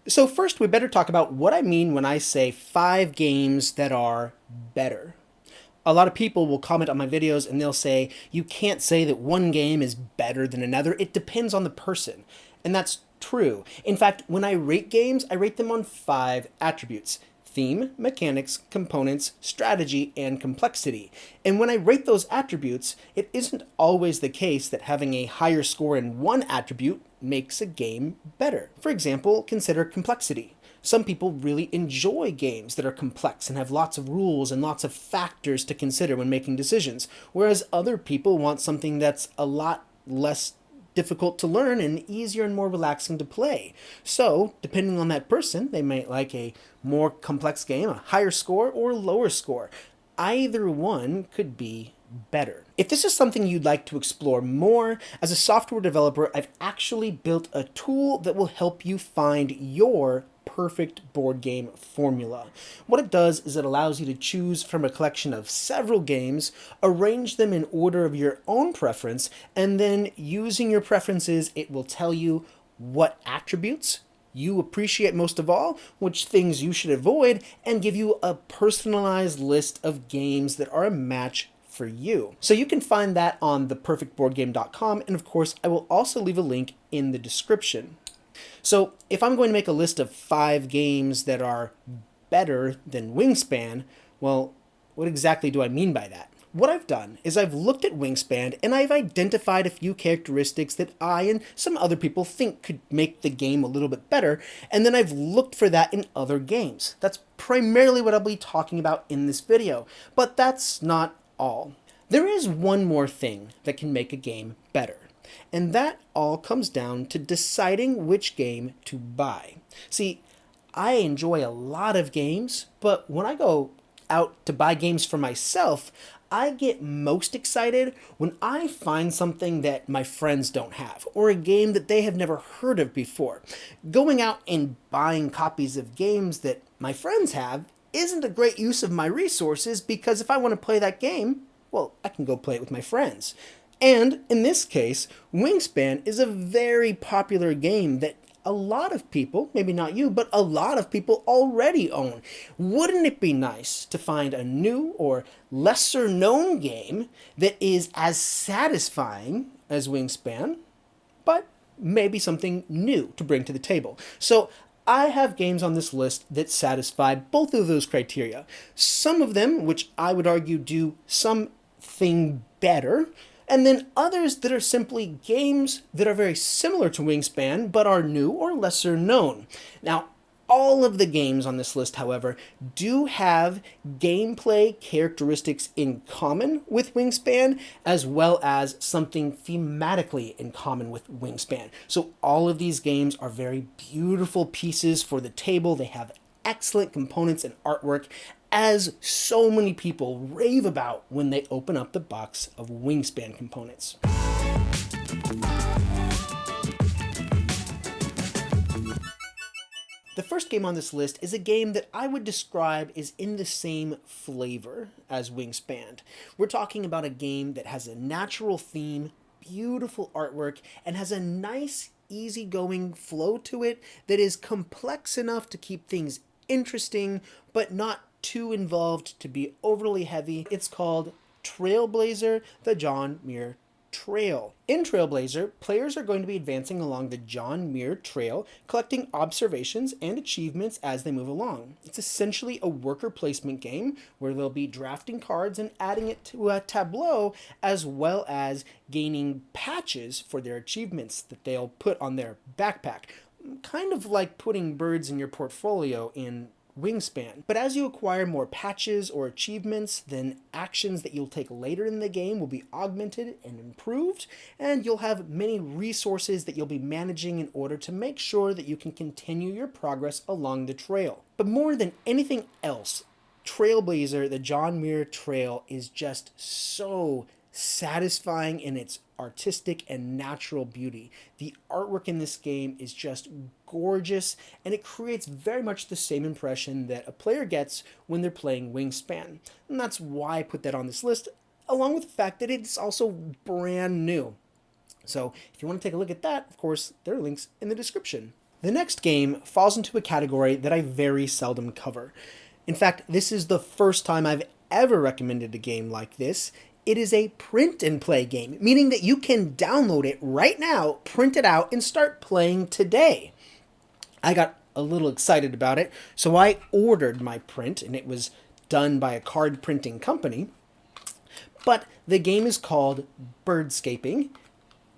So first, we better talk about what I mean when I say 5 games that are better. A lot of people will comment on my videos and they'll say, you can't say that one game is better than another. It depends on the person. And that's true. In fact, when I rate games, I rate them on 5 attributes: theme, mechanics, components, strategy, and complexity. And when I rate those attributes, it isn't always the case that having a higher score in one attribute makes a game better. For example, consider complexity. Some people really enjoy games that are complex and have lots of rules and lots of factors to consider when making decisions, whereas other people want something that's a lot less difficult to learn and easier and more relaxing to play. So, depending on that person, they might like a more complex game, a higher score, or lower score. Either one could be better. If this is something you'd like to explore more, as a software developer, I've actually built a tool that will help you find your perfect board game formula. What it does is it allows you to choose from a collection of several games, arrange them in order of your own preference, and then using your preferences, it will tell you what attributes you appreciate most of all, which things you should avoid, and give you a personalized list of games that are a match for you. So you can find that on theperfectboardgame.com, and of course I will also leave a link in the description. So if I'm going to make a list of 5 games that are better than Wingspan, well, what exactly do I mean by that? What I've done is I've looked at Wingspan and I've identified a few characteristics that I and some other people think could make the game a little bit better, and then I've looked for that in other games. That's primarily what I'll be talking about in this video, but that's not all. There is one more thing that can make a game better. And that all comes down to deciding which game to buy. See, I enjoy a lot of games, but when I go out to buy games for myself, I get most excited when I find something that my friends don't have, or a game that they have never heard of before. Going out and buying copies of games that my friends have isn't a great use of my resources, because if I want to play that game, well, I can go play it with my friends. And in this case, Wingspan is a very popular game that a lot of people, maybe not you, but a lot of people already own. Wouldn't it be nice to find a new or lesser known game that is as satisfying as Wingspan, but maybe something new to bring to the table? So I have games on this list that satisfy both of those criteria. Some of them, which I would argue do something better, and then others that are simply games that are very similar to Wingspan but are new or lesser known. Now, all of the games on this list, however, do have gameplay characteristics in common with Wingspan, as well as something thematically in common with Wingspan. So all of these games are very beautiful pieces for the table. They have excellent components and artwork, as so many people rave about when they open up the box of Wingspan components. The first game on this list is a game that I would describe is in the same flavor as Wingspan. We're talking about a game that has a natural theme, beautiful artwork, and has a nice, easygoing flow to it that is complex enough to keep things interesting, but not too involved to be overly heavy. It's called Trailblazer: The John Muir Trail. In Trailblazer, players are going to be advancing along the John Muir Trail, collecting observations and achievements as they move along. It's essentially a worker placement game where they'll be drafting cards and adding it to a tableau, as well as gaining patches for their achievements that they'll put on their backpack. Kind of like putting birds in your portfolio in Wingspan. But as you acquire more patches or achievements, then actions that you'll take later in the game will be augmented and improved, and you'll have many resources that you'll be managing in order to make sure that you can continue your progress along the trail. But more than anything else, Trailblazer: The John Muir Trail is just so satisfying in its artistic and natural beauty. The artwork in this game is just gorgeous, and it creates very much the same impression that a player gets when they're playing Wingspan. And that's why I put that on this list, along with the fact that it's also brand new. So if you want to take a look at that, of course, there are links in the description. The next game falls into a category that I very seldom cover. In fact, this is the first time I've ever recommended a game like this. It is a print and play game, meaning that you can download it right now, print it out, and start playing today. I got a little excited about it, so I ordered my print, and it was done by a card printing company. But the game is called Birdscaping,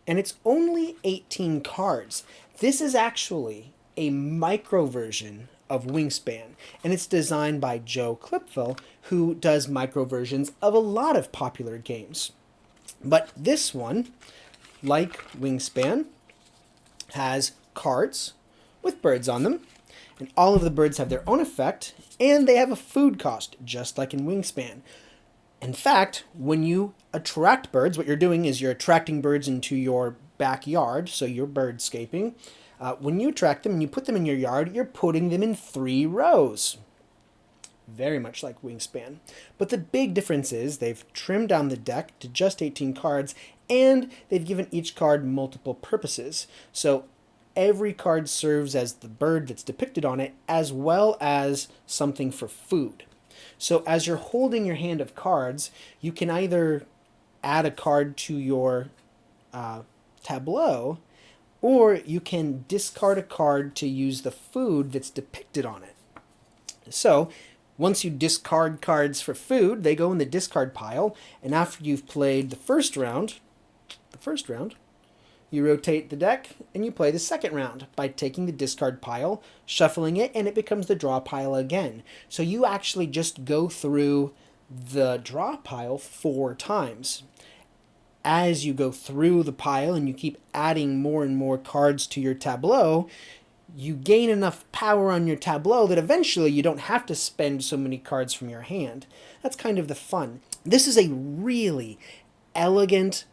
and it's only 18 cards. This is actually a micro version of Wingspan, and it's designed by Joe Clipfell, who does micro versions of a lot of popular games. But this one, like Wingspan, has cards with birds on them, and all of the birds have their own effect, and they have a food cost, just like in Wingspan. In fact, when you attract birds, what you're doing is you're attracting birds into your backyard, so you're birdscaping. When you attract them and you put them in your yard, you're putting them in 3 rows. Very much like Wingspan. But the big difference is they've trimmed down the deck to just 18 cards, and they've given each card multiple purposes. So every card serves as the bird that's depicted on it, as well as something for food. So as you're holding your hand of cards, you can either add a card to your tableau, or you can discard a card to use the food that's depicted on it. So once you discard cards for food, they go in the discard pile, and after you've played the first round, you rotate the deck and you play the second round by taking the discard pile, shuffling it, and it becomes the draw pile again. So you actually just go through the draw pile 4 times. As you go through the pile and you keep adding more and more cards to your tableau, you gain enough power on your tableau that eventually you don't have to spend so many cards from your hand. That's kind of the fun. This is a really elegant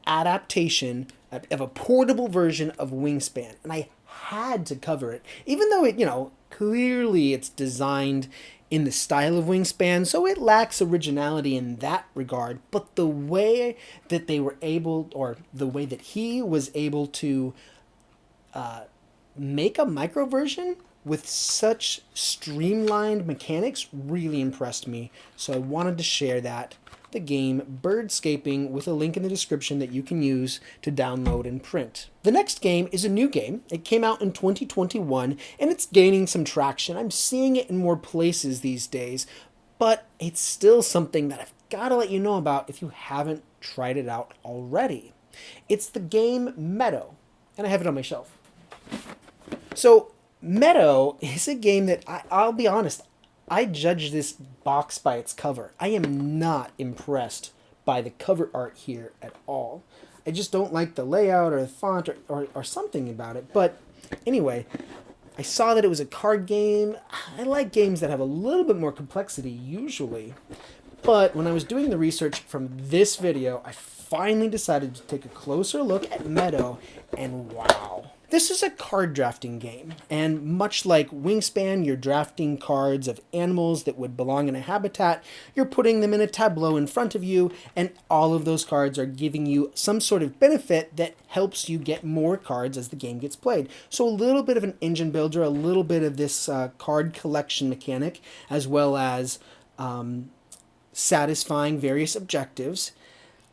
adaptation of a portable version of Wingspan, and I had to cover it, even though it, clearly it's designed in the style of Wingspan, so it lacks originality in that regard, but the way that they were able, or the way that he was able to make a micro version with such streamlined mechanics really impressed me, so I wanted to share that. The game Birdscaping, with a link in the description that you can use to download and print. The next game is a new game. It came out in 2021 and it's gaining some traction. I'm seeing it in more places these days, but it's still something that I've got to let you know about if you haven't tried it out already. It's the game Meadow, and I have it on my shelf. So Meadow is a game that I'll be honest, I judge this box by its cover. I am not impressed by the cover art here at all. I just don't like the layout or the font or something about it. But anyway, I saw that it was a card game. I like games that have a little bit more complexity usually. But when I was doing the research from this video, I finally decided to take a closer look at Meadow, and wow. This is a card drafting game, and much like Wingspan, you're drafting cards of animals that would belong in a habitat. You're putting them in a tableau in front of you, and all of those cards are giving you some sort of benefit that helps you get more cards as the game gets played. So a little bit of an engine builder, a little bit of this card collection mechanic, as well as satisfying various objectives.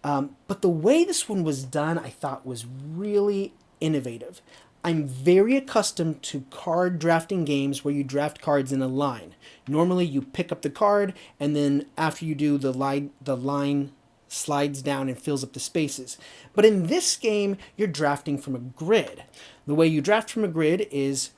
But the way this one was done, I thought was really innovative. I'm very accustomed to card drafting games where you draft cards in a line. Normally you pick up the card, and then after you do, the line slides down and fills up the spaces. But in this game, you're drafting from a grid. The way you draft from a grid is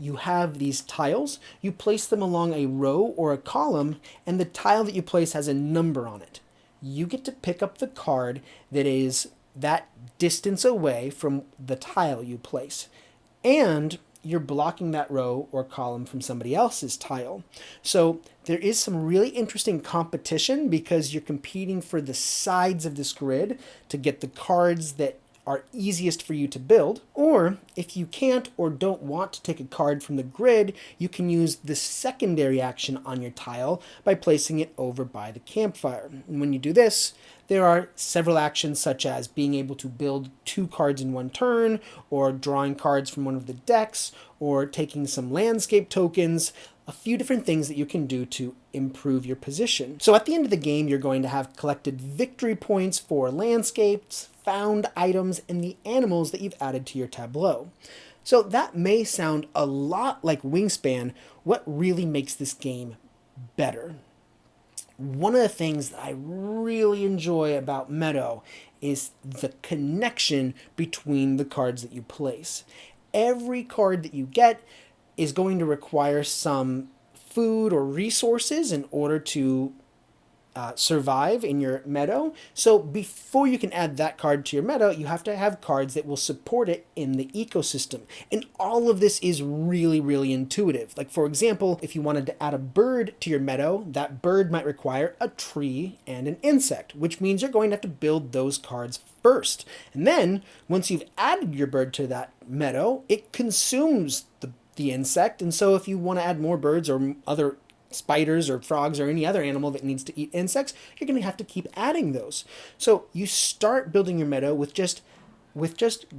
you have these tiles, you place them along a row or a column, and the tile that you place has a number on it. You get to pick up the card that is that distance away from the tile you place, and you're blocking that row or column from somebody else's tile. So there is some really interesting competition because you're competing for the sides of this grid to get the cards that are easiest for you to build. Or if you can't or don't want to take a card from the grid, you can use the secondary action on your tile by placing it over by the campfire. And when you do this, there are several actions such as being able to build 2 cards in one turn, or drawing cards from one of the decks, or taking some landscape tokens, a few different things that you can do to improve your position. So at the end of the game, you're going to have collected victory points for landscapes, found items, and the animals that you've added to your tableau. So that may sound a lot like Wingspan. What really makes this game better? One of the things that I really enjoy about Meadow is the connection between the cards that you place. Every card that you get is going to require some food or resources in order to survive in your meadow. So before you can add that card to your meadow, you have to have cards that will support it in the ecosystem. And all of this is really, really intuitive. Like, for example, if you wanted to add a bird to your meadow, that bird might require a tree and an insect, which means you're going to have to build those cards first. And then once you've added your bird to that meadow, it consumes the insect. And so if you want to add more birds or other spiders or frogs or any other animal that needs to eat insects, you're going to have to keep adding those. So you start building your meadow with just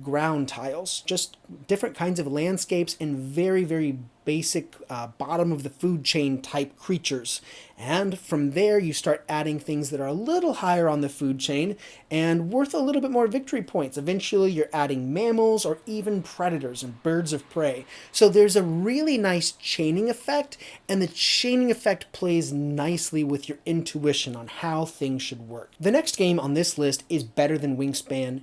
ground tiles, just different kinds of landscapes and very, very basic bottom of the food chain type creatures. And from there, you start adding things that are a little higher on the food chain and worth a little bit more victory points. Eventually, you're adding mammals or even predators and birds of prey. So there's a really nice chaining effect, and the chaining effect plays nicely with your intuition on how things should work. The next game on this list is better than Wingspan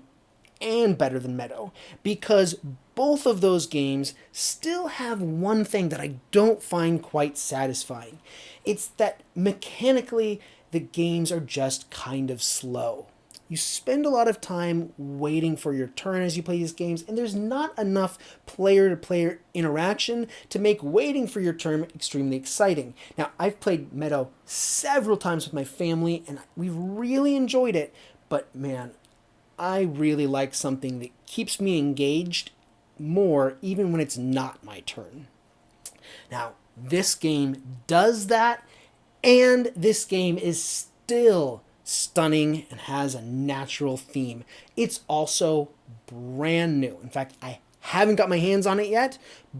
and better than Meadow, because both of those games still have one thing that I don't find quite satisfying. It's that mechanically the games are just kind of slow. You spend a lot of time waiting for your turn as you play these games, and there's not enough player-to-player interaction to make waiting for your turn extremely exciting. Now, I've played Meadow several times with my family, and we've really enjoyed it, but man, I really like something that keeps me engaged more even when it's not my turn. Now, this game does that, and this game is still stunning and has a natural theme. It's also brand new. In fact, I haven't got my hands on it yet,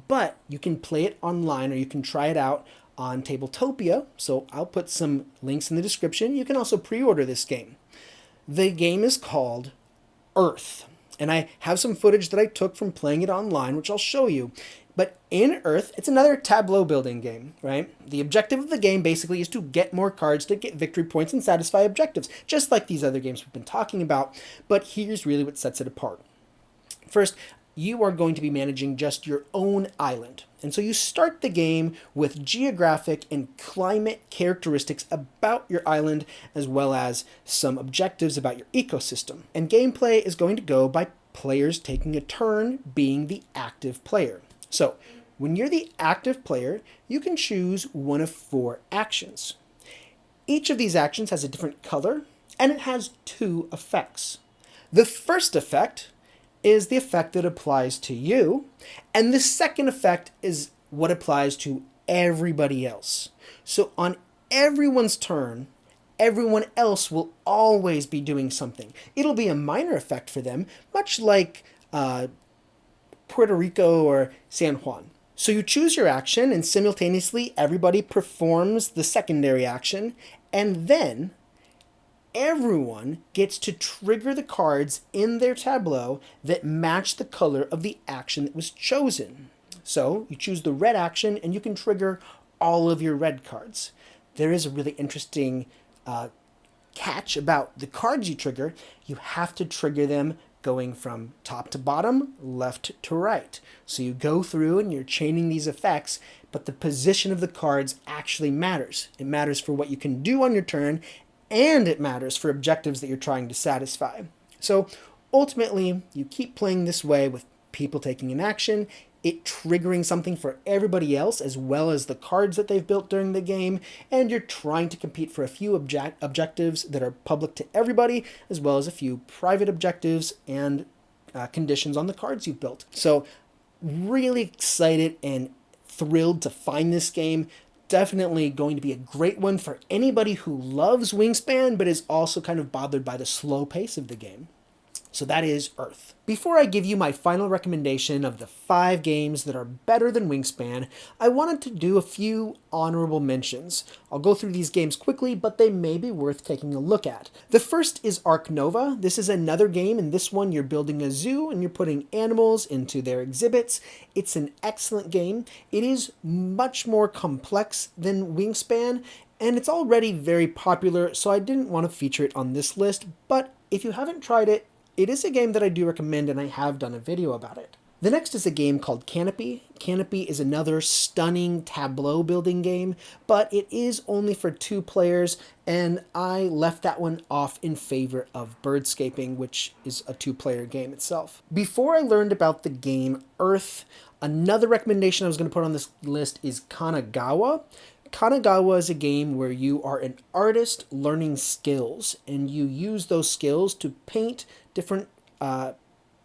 but you can play it online or you can try it out on Tabletopia, so I'll put some links in the description. You can also pre-order this game. The game is called Earth, and I have some footage that I took from playing it online, which I'll show you. But in Earth, it's another tableau building game, right? The objective of the game basically is to get more cards to get victory points and satisfy objectives, just like these other games we've been talking about. But here's really what sets it apart. First, you are going to be managing just your own island. And so you start the game with geographic and climate characteristics about your island, as well as some objectives about your ecosystem. And gameplay is going to go by players taking a turn being the active player. So when you're the active player, you can choose one of 4 actions. Each of these actions has a different color, and it has 2 effects. The first effect is the effect that applies to you, and the second effect is what applies to everybody else. So on everyone's turn, everyone else will always be doing something. It'll be a minor effect for them, much like Puerto Rico or San Juan. So you choose your action, and simultaneously everybody performs the secondary action, and then everyone gets to trigger the cards in their tableau that match the color of the action that was chosen. So you choose the red action, and you can trigger all of your red cards. There is a really interesting catch about the cards you trigger. You have to trigger them going from top to bottom, left to right. So you go through and you're chaining these effects, but the position of the cards actually matters. It matters for what you can do on your turn, and it matters for objectives that you're trying to satisfy. So ultimately, you keep playing this way with people taking an action, it triggering something for everybody else, as well as the cards that they've built during the game, and you're trying to compete for a few objectives that are public to everybody, as well as a few private objectives, and conditions on the cards you've built. So really excited and thrilled to find this game. Definitely going to be a great one for anybody who loves Wingspan but is also kind of bothered by the slow pace of the game. So that is Earth. Before I give you my final recommendation of the 5 games that are better than Wingspan, I wanted to do a few honorable mentions. I'll go through these games quickly, but they may be worth taking a look at. The first is Ark Nova. This is another game. In this one, you're building a zoo and you're putting animals into their exhibits. It's an excellent game. It is much more complex than Wingspan, and it's already very popular, so I didn't want to feature it on this list, but if you haven't tried it, it is a game that I do recommend, and I have done a video about it. The next is a game called Canopy. Canopy is another stunning tableau building game, but it is only for 2 players, and I left that one off in favor of Birdscaping, which is a 2-player game itself. Before I learned about the game Earth, another recommendation I was going to put on this list is Kanagawa. Kanagawa is a game where you are an artist learning skills, and you use those skills to paint different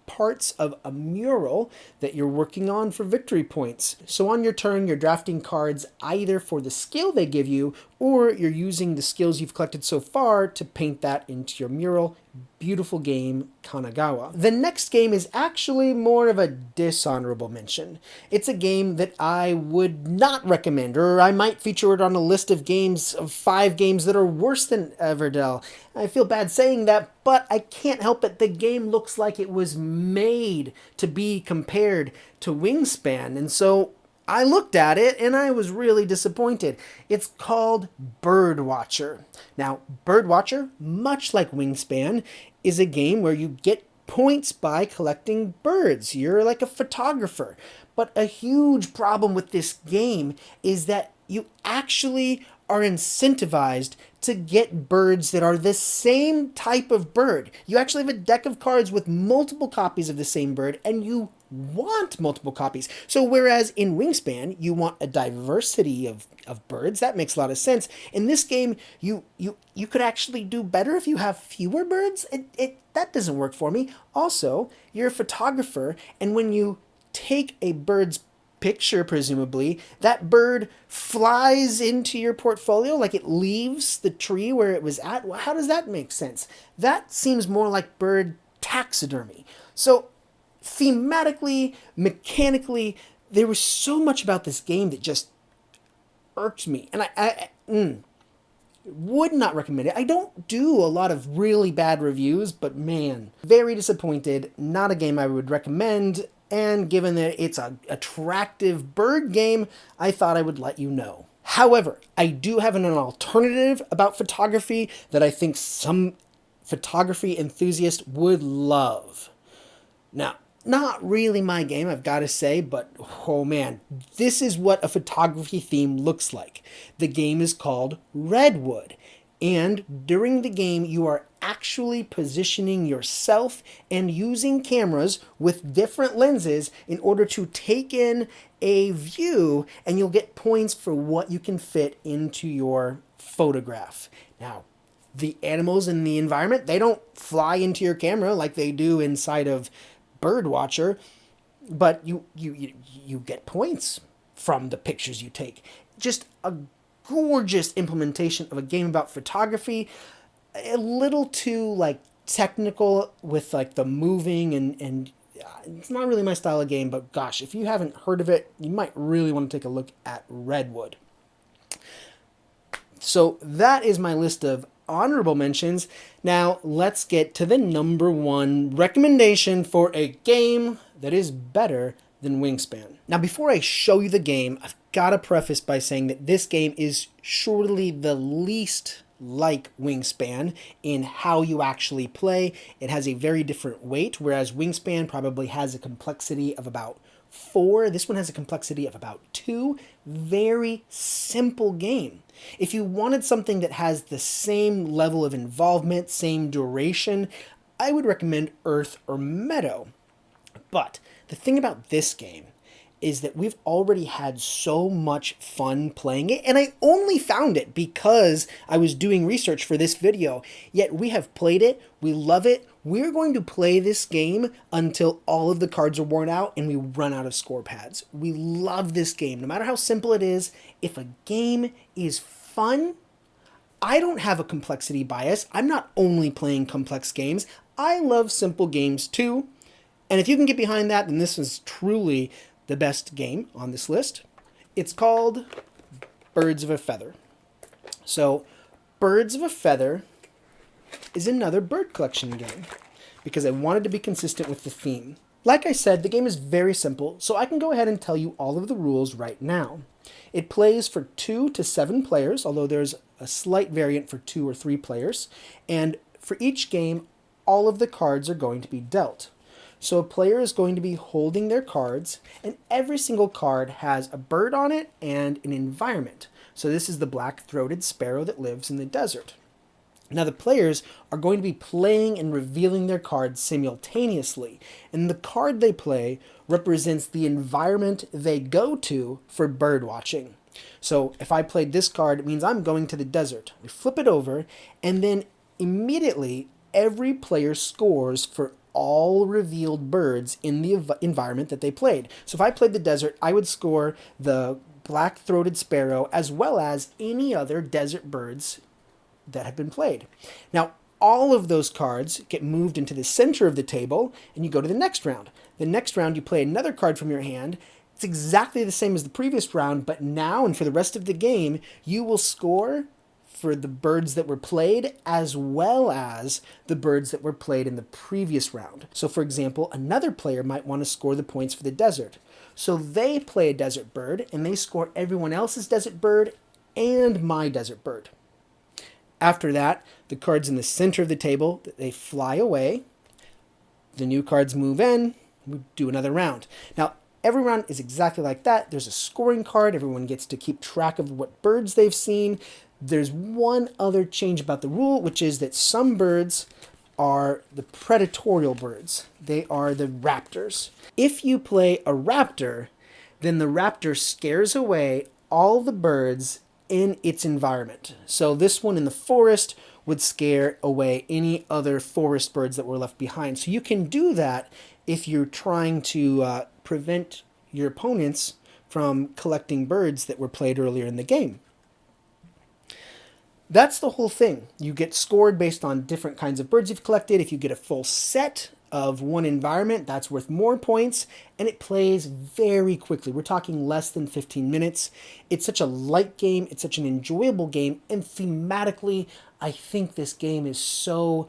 parts of a mural that you're working on for victory points. So on your turn, you're drafting cards either for the skill they give you, or you're using the skills you've collected so far to paint that into your mural. Beautiful game, Kanagawa. The next game is actually more of a dishonorable mention. It's a game that I would not recommend, or I might feature it on a list of games, of 5 games that are worse than Everdell. I feel bad saying that, but I can't help it. The game looks like it was made to be compared to Wingspan, and so I looked at it and I was really disappointed. It's called Birdwatcher. Now, Birdwatcher, much like Wingspan, is a game where you get points by collecting birds. You're like a photographer. But a huge problem with this game is that you actually are incentivized to get birds that are the same type of bird. You actually have a deck of cards with multiple copies of the same bird, and you want multiple copies. So whereas in Wingspan, you want a diversity of birds, that makes a lot of sense. In this game, you could actually do better if you have fewer birds. That doesn't work for me. Also, you're a photographer, and when you take a bird's picture, presumably, that bird flies into your portfolio, like it leaves the tree where it was at. Well, how does that make sense? That seems more like bird taxidermy. So thematically, mechanically, there was so much about this game that just irked me, and I would not recommend it. I don't do a lot of really bad reviews, but man, very disappointed. Not a game I would recommend. And given that it's an attractive bird game, I thought I would let you know. However, I do have an alternative about photography that I think some photography enthusiasts would love. Now, not really my game, I've got to say, but oh man, this is what a photography theme looks like. The game is called Redwood. And during the game, you are actually positioning yourself and using cameras with different lenses in order to take in a view, and you'll get points for what you can fit into your photograph. Now, the animals in the environment, they don't fly into your camera like they do inside of Birdwatcher, but you get points from the pictures you take. Just a gorgeous implementation of a game about photography. A little too like technical with like the moving and it's not really my style of game, but gosh, if you haven't heard of it, you might really want to take a look at Redwood. So that is my list of honorable mentions. Now let's get to the number 1 recommendation for a game that is better than Wingspan. Now before I show you the game, I've got to preface by saying that this game is surely the least like Wingspan in how you actually play. It has a very different weight, whereas Wingspan probably has a complexity of about 4. This one has a complexity of about 2. Very simple game. If you wanted something that has the same level of involvement, same duration, I would recommend Earth or Meadow. But the thing about this game is that we've already had so much fun playing it, and I only found it because I was doing research for this video, yet we have played it, we love it, We're going to play this game until all of the cards are worn out and we run out of score pads. We love this game. No matter how simple it is, if a game is fun, I don't have a complexity bias. I'm not only playing complex games. I love simple games too. And if you can get behind that, then this is truly the best game on this list. It's called Birds of a Feather. So, Birds of a Feather is another bird collection game because I wanted to be consistent with the theme. Like I said, the game is very simple, so I can go ahead and tell you all of the rules right now. It plays for 2 to 7 players, although there's a slight variant for 2 or 3 players. And for each game, all of the cards are going to be dealt. So a player is going to be holding their cards, and every single card has a bird on it and an environment. So this is the black-throated sparrow that lives in the desert. Now the players are going to be playing and revealing their cards simultaneously, and the card they play represents the environment they go to for bird watching. So if I played this card, it means I'm going to the desert. We flip it over, and then immediately every player scores for all revealed birds in the environment that they played. So if I played the desert, I would score the black-throated sparrow as well as any other desert birds that have been played. Now, all of those cards get moved into the center of the table, and you go to the next round. The next round, you play another card from your hand. It's exactly the same as the previous round, but now and for the rest of the game, you will score for the birds that were played as well as the birds that were played in the previous round. So for example, another player might want to score the points for the desert. So they play a desert bird, and they score everyone else's desert bird and my desert bird. After that, the cards in the center of the table, they fly away. The new cards move in. We do another round. Now, every round is exactly like that. There's a scoring card. Everyone gets to keep track of what birds they've seen. There's one other change about the rule, which is that some birds are the predatorial birds. They are the raptors. If you play a raptor, then the raptor scares away all the birds in its environment. So this one in the forest would scare away any other forest birds that were left behind. So you can do that if you're trying to prevent your opponents from collecting birds that were played earlier in the game. That's the whole thing. You get scored based on different kinds of birds you've collected. If you get a full set of one environment, that's worth more points, and it plays very quickly. We're talking less than 15 minutes. It's such a light game, it's such an enjoyable game, and thematically, I think this game is so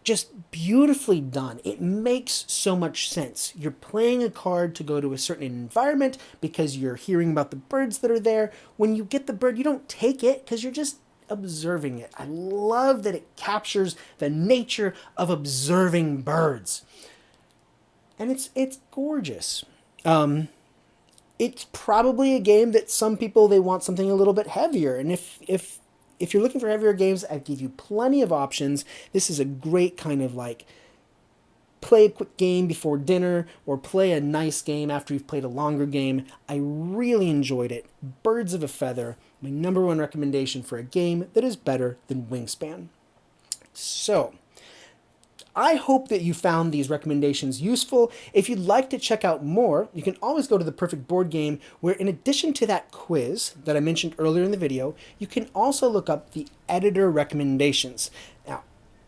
just beautifully done. It makes so much sense. You're playing a card to go to a certain environment because you're hearing about the birds that are there. When you get the bird, you don't take it because you're just observing it. I love that it captures the nature of observing birds. And it's gorgeous. It's probably a game that some people, they want something a little bit heavier. And if you're looking for heavier games, I give you plenty of options. This is a great kind of like play a quick game before dinner or play a nice game after you've played a longer game. I really enjoyed it. Birds of a Feather, my #1 recommendation for a game that is better than Wingspan. So, I hope that you found these recommendations useful. If you'd like to check out more, you can always go to The Perfect Board Game, where in addition to that quiz that I mentioned earlier in the video, you can also look up the editor recommendations. Now,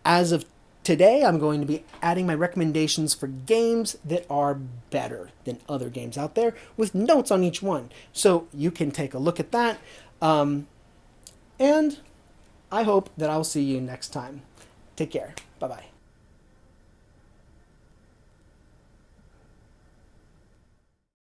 as of today, I'm going to be adding my recommendations for games that are better than other games out there, with notes on each one. So you can take a look at that. And I hope that I'll see you next time. Take care. Bye-bye.